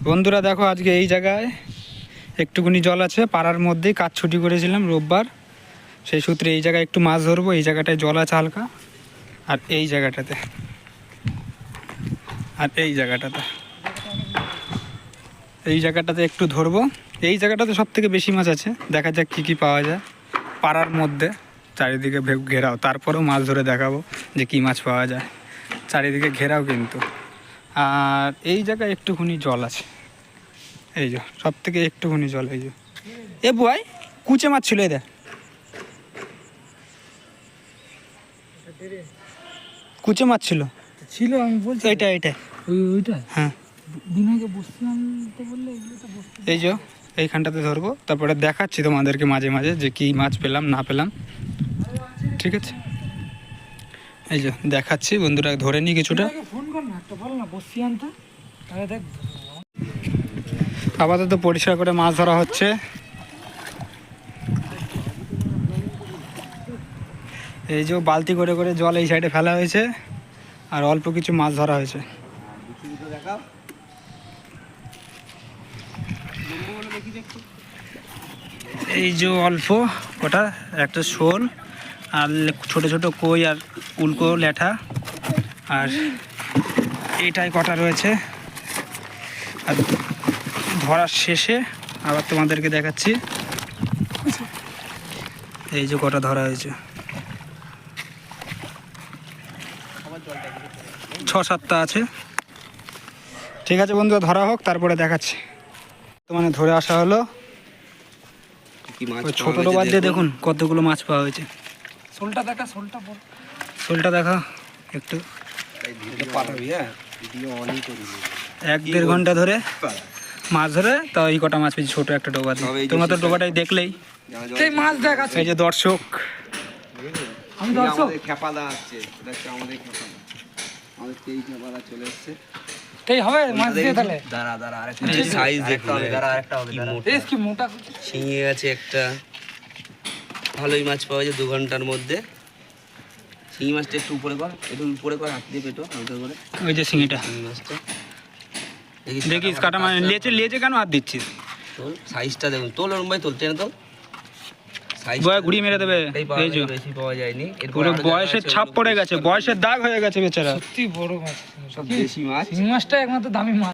বন্ধুরা দেখো, আজকে এই জায়গায় একটুখানি জল আছে, পাড়ার মধ্যেই কাজ ছুটি করেছিলাম রোববার, সেই সূত্রে এই জায়গায় একটু মাছ ধরবো। এই জায়গাটায় জল আছে হালকা, আর এই জায়গাটাতে এই জায়গাটাতে একটু ধরবো। এই জায়গাটাতে সব থেকে বেশি মাছ আছে, দেখা যাক কী কী পাওয়া যায়। পাড়ার মধ্যে চারিদিকে ঘেরাও, তারপরেও মাছ ধরে দেখাবো যে কী মাছ পাওয়া যায়। চারিদিকে ঘেরাও কিন্তু, আর এই জায়গায় একটুখানি জল আছে। এই যে সব থেকে একটুখানি জল, এই যে এ বুয়াই কুচে মাছ ছিল, এই দেখ কুচে মাছ ছিল। আমি বলছি এইটা ওইটা হ্যাঁ, দিন আগে বসছিলাম তো, বললে এগুলো তো বসতে। এই যে এইখানটাতে ধরবো, তারপরে দেখাচ্ছি তোমাদেরকে মাঝে মাঝে যে কী মাছ পেলাম না পেলাম। ঠিক আছে, এই যে দেখাচ্ছি বন্ধুরা, ধরে নি কিছুটা। ফোন কর না, একটা বল না বসছি আনতে, তাহলে দেখ। আপাতত পরিষ্কার করে মাছ ধরা হচ্ছে। এই যে বালতি করে করে জল এই সাইডে ফেলা হয়েছে, আর অল্প কিছু মাছ ধরা হয়েছে। এই যে অল্প ওটা একটা শোল, আর ছোট ছোট কই আর উল্কো ল্যাঠা, আর এইটাই কটা রয়েছে। আর ধরার শেষে আবার তোমাদেরকে দেখাচ্ছি, এই যে কটা ধরা হয়েছে, 6-7টা আছে। ঠিক আছে বন্ধুরা, ধরা হোক, তারপরে দেখাচ্ছি। মানে ধরে আসা হলো, ওই ছোট ডোবার দিয়ে দেখুন কতগুলো মাছ পাওয়া হয়েছে। শোলটা দেখা, শোলটা বল, শোলটা দেখা একটু। 1-1.5 ঘন্টা ধরে মাছ ধরে তাও এই কটা মাছ পেয়েছি, ছোট একটা ডোবা দিয়ে। তোমরা তো ডোবাটাই দেখলেই। এই মাছ দেখা, এই যে দর্শক, আমি দর্শক খেপাদা আসছে, আমাদের খেপাদা, আমাদের তেই খেপাদা চলে এসছে। এই হবে মাছ দিয়ে তাহলে। দাঁড়া আরেকটা সাইজ দেখতে হবে, আরেকটা হবে। বেশ কি মোটা শিঙে আছে একটা, ভালোই মাছ পাওয়া যায় 2 ঘন্টার মধ্যে। শিঙি মাছটা একটু উপরে কর, হাত দিয়ে পেটো হালকা করে। ওই যে শিঙিটা শিঙি মাছটা দেখিস কাটা, মানে লেজে কেন হাত দিচ্ছিস? তোল সাইজটা দেখুন, তোল ওরম ভাই, তোল টেনে তোল। সাইজ বয় ঘুরিয়ে মেরে দেবে। এই যে বেশি পাওয়া যায়নি, পুরো বয়সের ছাপ পড়ে গেছে, বয়সের দাগ হয়ে গেছে বেচারা। সত্যি বড় মাছ, সব দেশি মাছ। শিং মাছটা একমাত্র দামি মাছ।